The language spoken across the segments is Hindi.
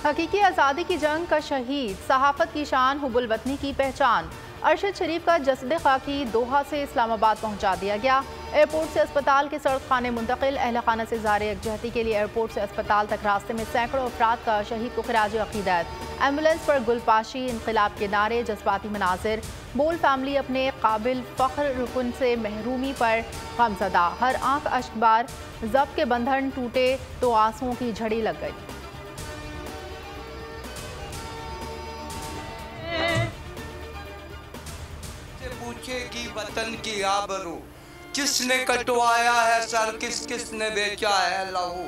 हकीकी आज़ादी की जंग का शहीद, सहाफ़त की शान, हुब्बुल वतनी की पहचान। अरशद शरीफ का जसद खाकी दोहा से इस्लामाबाद पहुंचा दिया गया। एयरपोर्ट से अस्पताल के सड़क खाने मुंतकिल। अहल खाना से ज़ार यकजहती के लिए एयरपोर्ट से अस्पताल तक रास्ते में सैकड़ों अफराद का शहीद को खिराज अक़ीदत। एम्बुलेंस पर गुलपाशी, इनक़िलाब के नारे, जज्बाती मनाजिर। बोल फैमिली अपने काबिल फ़ख्र रुकन से महरूमी पर गमज़दा। हर आंख अश्कबार। ज़ब्त के बंधन टूटे तो आंसुओं की झड़ी लग गई। पूछेगी वतन की आबरू, किसने कटवाया है सर, किसने बेचा है लहू।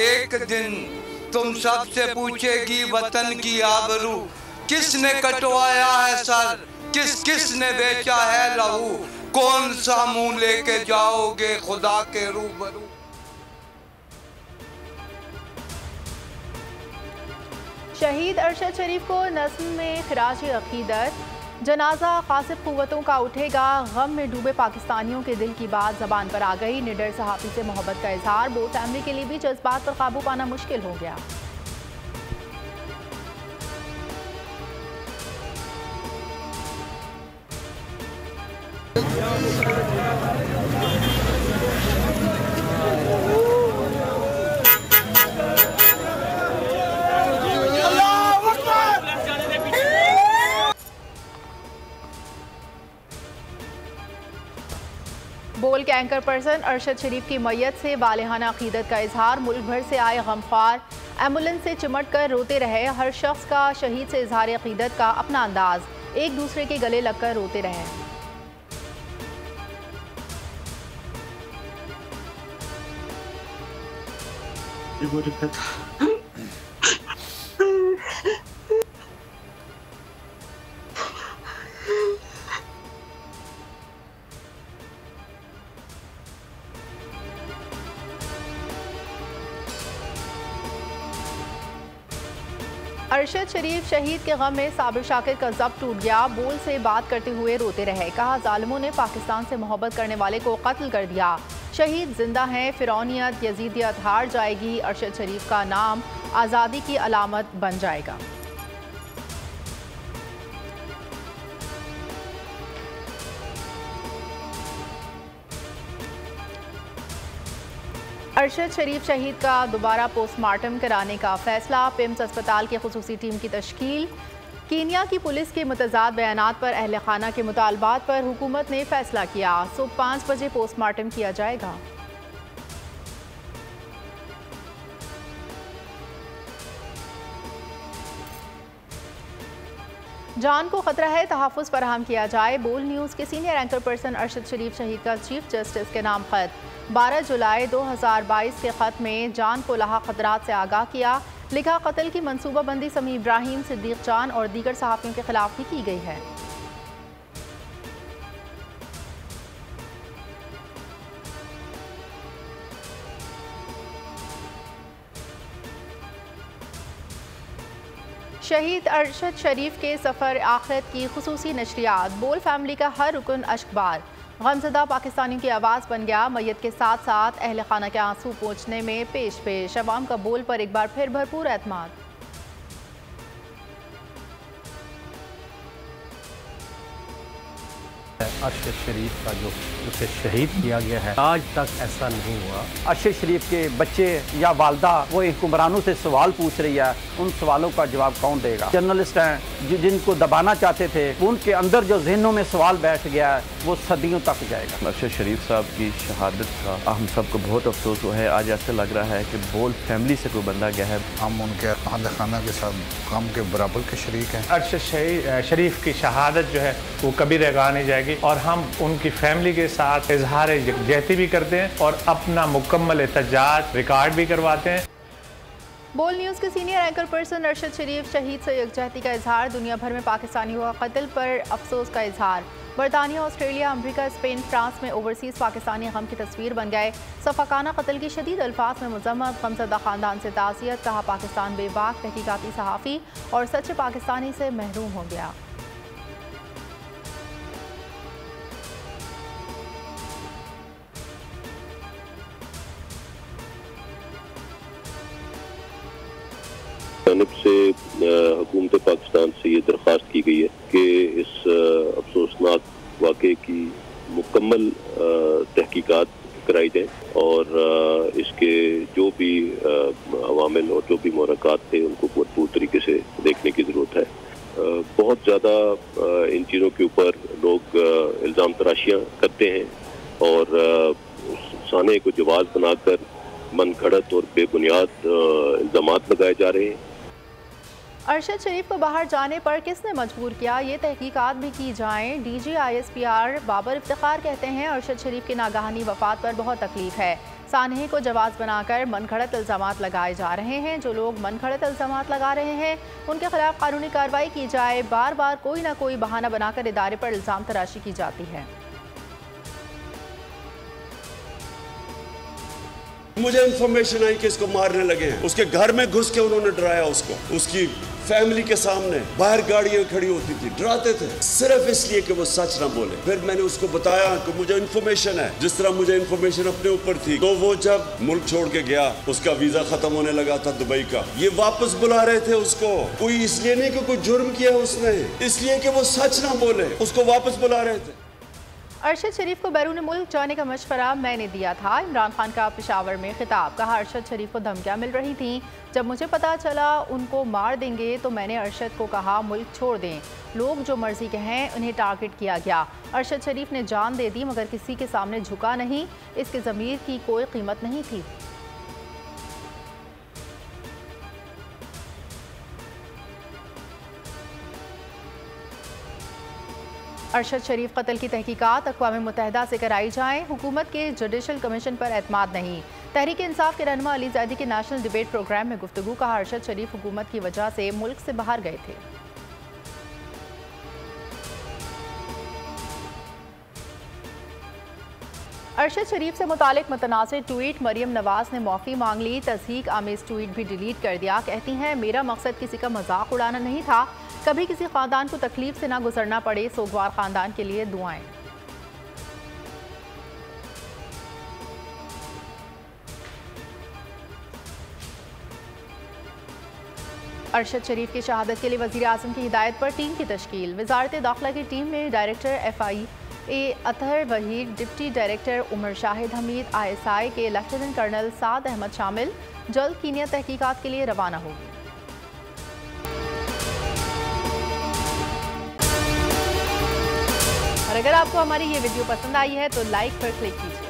एक दिन तुम सबसे पूछेगी वतन की आबरू, किसने कटवाया है सर, किसने बेचा है लहू। कौन सा मुंह लेके जाओगे खुदा के रूबरू। शहीद अरशद शरीफ को नस्ल में खिराज अक़ीदत। जनाजा कासिब क़ुव्वतों का उठेगा। गम में डूबे पाकिस्तानियों के दिल की बात ज़बान पर आ गई। निडर सहाफ़ी से मोहब्बत का इजहार। बोल फैमिली के लिए भी जज्बात पर काबू पाना मुश्किल हो गया। बोल के एंकर पर्सन अरशद शरीफ की मैयत से वालेहाना अक़ीदत का इजहार। मुल्क भर से आए गमख्वार एम्बुलेंस से चिमट कर रोते रहे। हर शख्स का शहीद से इजहार अक़ीदत का अपना अंदाज। एक दूसरे के गले लगकर रोते रहे। अरशद शरीफ शहीद के गम में साबिर शाकिर का ज़ब्त टूट गया। बोल से बात करते हुए रोते रहे। कहा, जालिमों ने पाकिस्तान से मोहब्बत करने वाले को कत्ल कर दिया। शहीद जिंदा हैं। फिरौनियत यजीदियत हार जाएगी। अरशद शरीफ का नाम आज़ादी की अलामत बन जाएगा। अरशद शरीफ शहीद का दोबारा पोस्टमार्टम कराने का फैसला। पिम्स अस्पताल की खुसूसी टीम की तश्कील। कीनिया की पुलिस के मुतज़ाद बयानात पर अहल खाना के मुतालबात पर हुकूमत ने फैसला किया। सुबह 5 बजे पोस्टमार्टम किया जाएगा। जान को खतरा है, तहफ़्फ़ुज़ फराहम किया जाए। बोल न्यूज़ के सीनियर एंकर पर्सन अरशद शरीफ शहीद का चीफ जस्टिस के नाम खत। 12 जुलाई 2022 के खत में जान को लाहक खतरात से आगाह किया। लिखा, कत्ल की मनसूबाबंदी समी इब्राहिम, सिद्दीक जान और दीगर सहाफ़ियों के खिलाफ भी की गई है। शहीद अरशद शरीफ के सफ़र आखिरत की खुसूसी नशरियात। बोल फैमिली का हर रुकन अश्कबार। गमज़दा पाकिस्तानियों की आवाज़ बन गया। मैयत के साथ साथ अहल खाना के आंसू पोंछने में पेश पेश। अवाम का बोल पर एक बार फिर भरपूर एतमाद। अरशद शरीफ का जो उसे शहीद किया गया है, आज तक ऐसा नहीं हुआ। अरशद शरीफ के बच्चे या वालदा वो हुक्मरानों से सवाल पूछ रही है, उन सवालों का जवाब कौन देगा। जर्नलिस्ट हैं जिनको दबाना चाहते थे, उनके अंदर जो जहनों में सवाल बैठ गया है वो सदियों तक जाएगा। अरशद शरीफ साहब की शहादत का हम सबको बहुत अफसोस हुआ है। आज ऐसा लग रहा है कि बोल फैमिली से कोई बंदा गया है। हम उनके अहल खाना के साथ गम के बराबर के शरीक हैं। अरशद शरीफ की शहादत जो है वो कभी रगा नहीं जाएगी और हम उनकी फैमिली के साथ इजहार यकजहती भी करते हैं और अपना मुकम्मल एहतजाज रिकॉर्ड भी करवाते हैं। बोल न्यूज़ के सीनियर एंकर पर्सन अरशद शरीफ शहीद से यकजहती का इजहार। दुनिया भर में पाकिस्तानियों का कत्ल पर अफसोस का इजहार। बरतानिया, ऑस्ट्रेलिया, अमरीका, स्पेन, फ्रांस में ओवरसीज़ पाकिस्तानी गम की तस्वीर बन गए। सफ़ाकाना कत्ल की शदीद अल्फाज में मज़म्मत। गमज़दा ख़ानदान से ताज़ियत। कहा, पाकिस्तान बेबाक तहकीकाती सहाफ़ी और सच्चे पाकिस्तानी से महरूम हो गया। जानिब से हुकूमत पाकिस्तान से ये दरख्वास्त की गई है कि इस अफसोसनाक वाक़े की मुकम्मल तहकीकात कराई जाए और इसके जो भी अवामिल और जो भी मुहर्रिकात थे उनको भरपूर तरीके से देखने की ज़रूरत है। बहुत ज़्यादा इन चीज़ों के ऊपर लोग इल्ज़ाम तराशियाँ करते हैं और साने को जवाब बनाकर मन घड़त और बेबुनियाद इल्ज़ामात लगाए जा रहे हैं। अरशद शरीफ को बाहर जाने पर किसने मजबूर किया, ये तहकीकात भी की जाएं। डीजी ISPR बाबर इफ्तिखार कहते हैं अरशद शरीफ की नागहानी वफात पर बहुत तकलीफ है। सानहे को जवाब बनाकर मनगढ़ंत इल्ज़ामात लगाए जा रहे हैं। जो लोग मनगढ़ंत इल्ज़ामात लगा रहे हैं उनके खिलाफ कानूनी कार्रवाई की जाए। बार बार कोई ना कोई बहाना बनाकर इदारे पर इल्ज़ाम तराशी की जाती है। मुझे इन्फॉर्मेशन आई कि इसको मारने लगे हैं। उसके घर में घुस के उन्होंने डराया उसको, उसकी फैमिली के सामने बाहर गाड़ियां खड़ी होती थी, डराते थे सिर्फ इसलिए कि वो सच ना बोले। फिर मैंने उसको बताया कि मुझे इन्फॉर्मेशन है, जिस तरह मुझे इन्फॉर्मेशन अपने ऊपर थी। तो वो जब मुल्क छोड़ के गया, उसका वीजा खत्म होने लगा था दुबई का, ये वापस बुला रहे थे उसको। कोई इसलिए नहीं कि कोई जुर्म किया उसने, इसलिए कि वो सच ना बोले, उसको वापस बुला रहे थे। अरशद शरीफ को बैरून मुल्क जाने का मशवरा मैंने दिया था। इमरान खान का पेशावर में खिताब। कहा अरशद शरीफ को धमकियां मिल रही थीं। जब मुझे पता चला उनको मार देंगे तो मैंने अरशद को कहा मुल्क छोड़ दें, लोग जो मर्जी कहें, उन्हें टारगेट किया गया। अरशद शरीफ ने जान दे दी मगर किसी के सामने झुका नहीं। इसके ज़मीर की कोई कीमत नहीं थी। अरशद शरीफ कत्ल की तहकीकात अक़वाम मुत्तहिदा से कराई जाएँ। हुकूमत के जुडिशल कमीशन पर एतमाद नहीं। तहरीक इंसाफ के रहनुमा अली ज़ैदी के नेशनल डिबेट प्रोग्राम में गुफ्तगू। कहा अरशद शरीफ हुकूमत की वजह से मुल्क से बाहर गए थे। अरशद शरीफ से मुतालिक मुतनासिर ट्वीट। मरियम नवाज ने माफ़ी मांग ली। तज़हीक आमेज़ ट्वीट भी डिलीट कर दिया। कहती हैं मेरा मकसद किसी का मजाक उड़ाना नहीं था, कभी किसी ख़ानदान को तकलीफ से ना गुजरना पड़े। सोगवार ख़ानदान के लिए दुआएं। अरशद शरीफ की शहादत के लिए वज़ीर आज़म की हिदायत पर टीम की तश्कील। वज़ारत दाखिला की टीम में director FIA Athar Waheed, deputy director Umar Shahid Hameed, ISI के लेफ्टिनेंट कर्नल साद अहमद शामिल। जल्द कीनिया तहकीकात के लिए रवाना होगी। और अगर आपको हमारी ये वीडियो पसंद आई है तो लाइक पर क्लिक कीजिए।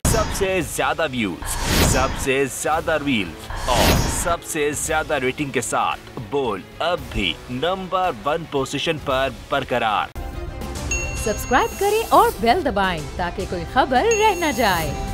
सबसे ज्यादा व्यूज, सबसे ज्यादा रील्स और सबसे ज्यादा रेटिंग के साथ बोल अब भी नंबर 1 पोजीशन पर बरकरार। सब्सक्राइब करें और बेल दबाएं ताकि कोई खबर रह न जाए।